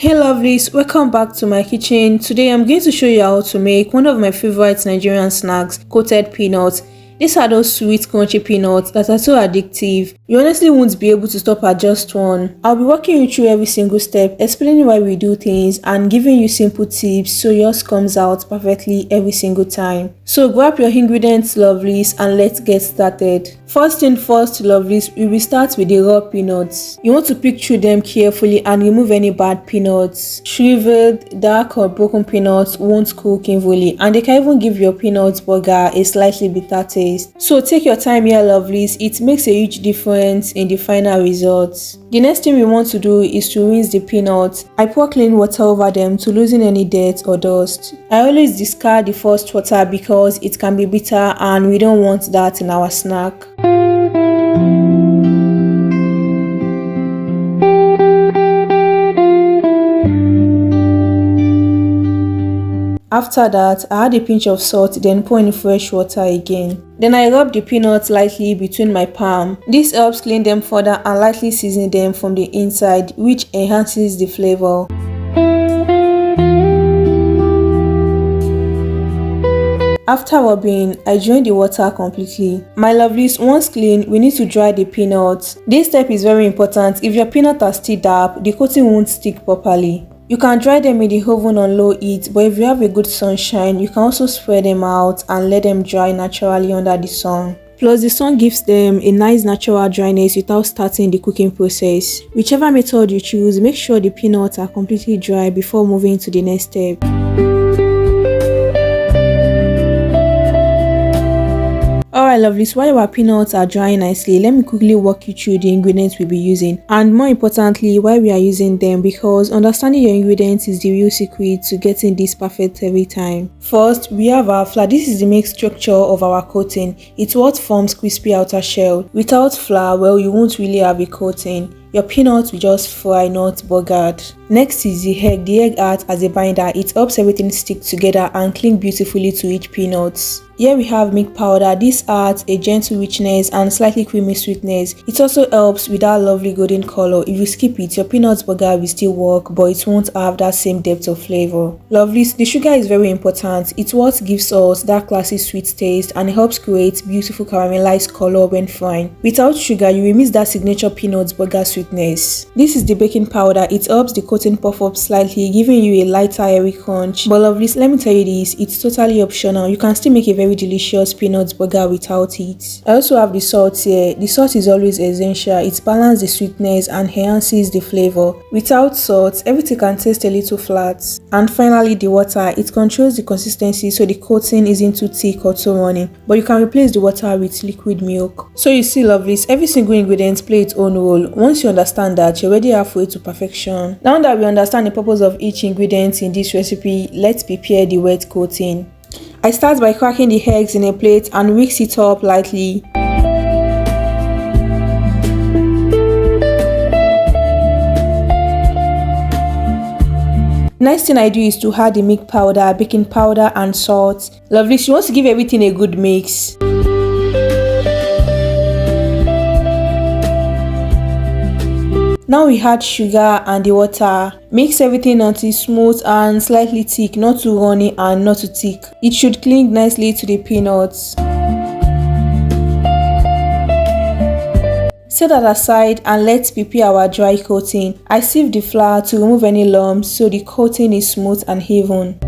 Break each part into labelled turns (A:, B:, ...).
A: Hey lovelies, welcome back to my kitchen. Today I'm going to show you how to make one of my favorite Nigerian snacks, coated peanuts. These are those sweet crunchy peanuts that are so addictive. You honestly won't be able to stop at just one. I'll be walking you through every single step, explaining why we do things and giving you simple tips so yours comes out perfectly every single time. So grab your ingredients lovelies and let's get started. First thing first lovelies, we will start with the raw peanuts. You want to pick through them carefully and remove any bad peanuts. Shriveled, dark or broken peanuts won't cook evenly and they can even give your peanut burger a slightly bitter taste. So take your time here lovelies, it makes a huge difference in the final results. The next thing we want to do is to rinse the peanuts. I pour clean water over them to loosen any dirt or dust. I always discard the first water because it can be bitter and we don't want that in our snack. After that, I add a pinch of salt, then pour in fresh water again. Then I rub the peanuts lightly between my palm. This helps clean them further and lightly season them from the inside, which enhances the flavor. After rubbing, I drain the water completely. My lovelies, once clean, we need to dry the peanuts. This step is very important. If your peanuts are still damp, the coating won't stick properly. You can dry them in the oven on low heat, but if you have a good sunshine, you can also spread them out and let them dry naturally under the sun. Plus, the sun gives them a nice natural dryness without starting the cooking process. Whichever method you choose, make sure the peanuts are completely dry before moving to the next step. Alright lovelies, while our peanuts are drying nicely, let me quickly walk you through the ingredients we'll be using and more importantly why we are using them, because understanding your ingredients is the real secret to getting this perfect every time. First, we have our flour. This is the main structure of our coating. It's what forms crispy outer shell. Without flour, well, you won't really have a coating. Your peanuts will just fry, not burgered. Next is the egg. The egg acts as a binder. It helps everything stick together and cling beautifully to each peanuts. Here we have milk powder. This adds a gentle richness and slightly creamy sweetness. It also helps with that lovely golden color. If you skip it, your peanut burger will still work, but it won't have that same depth of flavor. Lovelies, the sugar is very important. It's what gives us that classic sweet taste and helps create beautiful caramelized color when frying. Without sugar, you will miss that signature peanut burger sweetness. This is the baking powder. It helps the coating puff up slightly, giving you a lighter airy crunch. But lovelies, let me tell you this, it's totally optional. You can still make a very delicious peanut burger without it. I also have the salt here. The salt is always essential. It balances the sweetness and enhances the flavor. Without salt, everything can taste a little flat. And finally, the water. It controls the consistency so the coating isn't too thick or too runny, but you can replace the water with liquid milk. So you see lovelies, every single ingredient plays its own role. Once you understand that, you're already halfway to perfection. Now that we understand the purpose of each ingredient in this recipe, let's prepare the wet coating. I start by cracking the eggs in a plate and whisk it up lightly. Next thing I do is to add the milk powder, baking powder and salt. Lovely, you want to give everything a good mix. Now we add sugar and the water. Mix everything until smooth and slightly thick, not too runny and not too thick. It should cling nicely to the peanuts. Set that aside and let's prepare our dry coating. I sieve the flour to remove any lumps so the coating is smooth and even.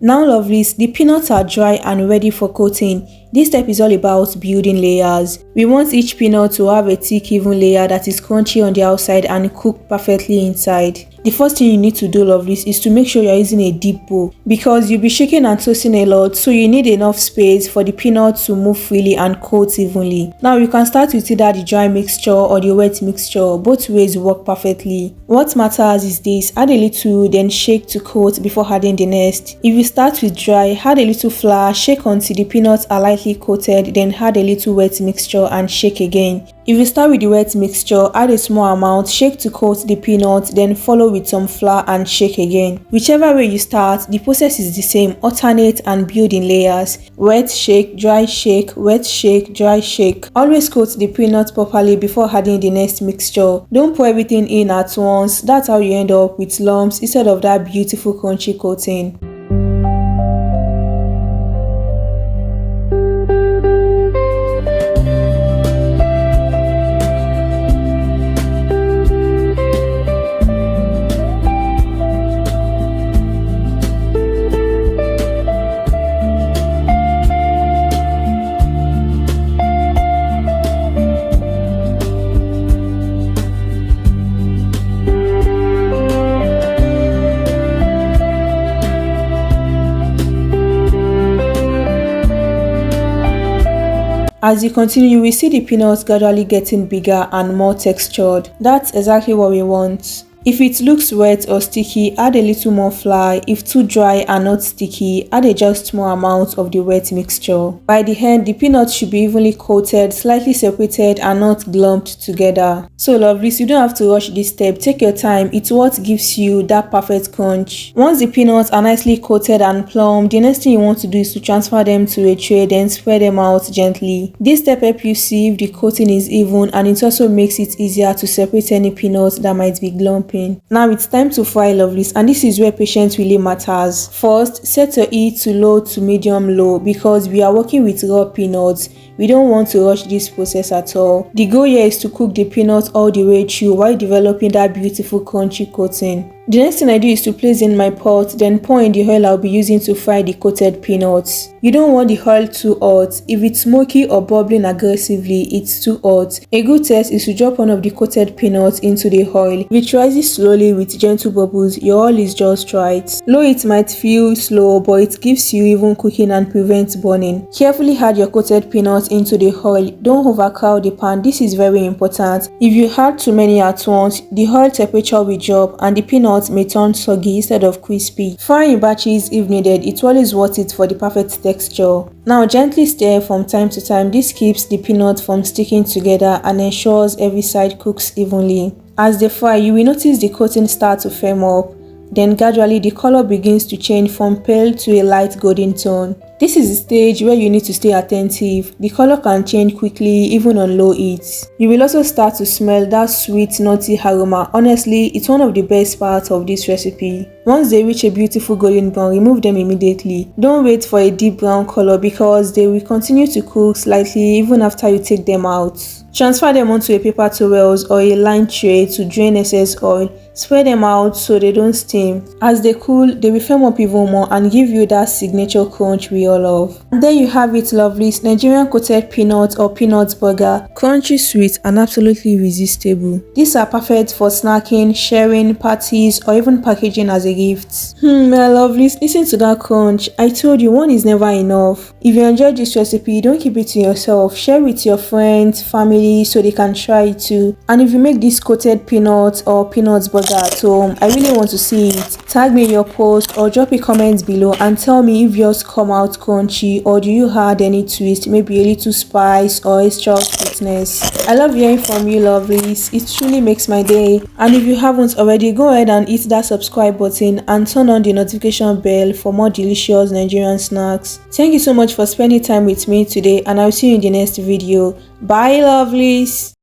A: Now lovelies, the peanuts are dry and ready for coating. This step is all about building layers. We want each peanut to have a thick even layer that is crunchy on the outside and cooked perfectly inside. The first thing you need to do lovelies is to make sure you're using a deep bowl because you'll be shaking and toasting a lot, so you need enough space for the peanuts to move freely and coat evenly. Now you can start with either the dry mixture or the wet mixture. Both ways work perfectly. What matters is this: add a little, then shake to coat before adding the next. If you start with dry, add a little flour, shake until the peanuts are lightly coated, then add a little wet mixture and shake again. If you start with the wet mixture, add a small amount, shake to coat the peanuts, then follow with some flour and shake again. Whichever way you start, the process is the same, alternate and build in layers. Wet shake, dry shake, wet shake, dry shake. Always coat the peanuts properly before adding the next mixture. Don't pour everything in at once, that's how you end up with lumps instead of that beautiful crunchy coating. As you continue, you will see the peanuts gradually getting bigger and more textured. That's exactly what we want. If it looks wet or sticky, add a little more flour. If too dry and not sticky, add a just small amount of the wet mixture. By the end, the peanuts should be evenly coated, slightly separated and not lumped together. So lovelies, you don't have to rush this step. Take your time, it's what gives you that perfect crunch. Once the peanuts are nicely coated and plump, the next thing you want to do is to transfer them to a tray, then spread them out gently. This step helps you see if the coating is even, and it also makes it easier to separate any peanuts that might be lumpy. Now it's time to fry, lovelies, and this is where patience really matters. First, set your heat to low to medium low because we are working with raw peanuts. We don't want to rush this process at all. The goal here is to cook the peanuts all the way through while developing that beautiful crunchy coating. The next thing I do is to place in my pot, then pour in the oil I'll be using to fry the coated peanuts. You don't want the oil too hot. If it's smoky or bubbling aggressively, it's too hot. A good test is to drop one of the coated peanuts into the oil. If it rises slowly with gentle bubbles, your oil is just right. Low heat might feel slow, but it gives you even cooking and prevents burning. Carefully add your coated peanuts into the oil. Don't overcrowd the pan. This is very important. If you add too many at once, the oil temperature will drop and the peanuts may turn soggy instead of crispy. Fry in batches if needed. It's always worth it for the perfect texture. Now gently stir from time to time. This keeps the peanuts from sticking together and ensures every side cooks evenly. As they fry, you will notice the coating start to firm up. Then gradually the color begins to change from pale to a light golden tone. This is the stage where you need to stay attentive. The color can change quickly even on low heat. You will also start to smell that sweet nutty aroma. Honestly, it's one of the best parts of this recipe. Once they reach a beautiful golden brown, remove them immediately. Don't wait for a deep brown color because they will continue to cook slightly even after you take them out. Transfer them onto a paper towels or a lined tray to drain excess oil. Spread them out so they don't steam. As they cool, they will firm up even more and give you that signature crunch we all love. And there you have it, lovelies. Nigerian coated peanut or peanut burger. Crunchy, sweet and absolutely irresistible. These are perfect for snacking, sharing, parties or even packaging as a gift. My lovelies, listen to that crunch. I told you one is never enough. If you enjoyed this recipe, don't keep it to yourself. Share with your friends, family so they can try it too. And if you make this coated peanut or peanut burger at home, I really want to see it. Tag me in your post or drop a comment below and tell me if yours come out crunchy or do you add any twist, maybe a little spice or extra sweetness. I love hearing from you, lovelies. It truly makes my day. And if you haven't already, go ahead and hit that subscribe button and turn on the notification bell for more delicious Nigerian snacks. Thank you so much for spending time with me today and I'll see you in the next video. Bye, lovelies.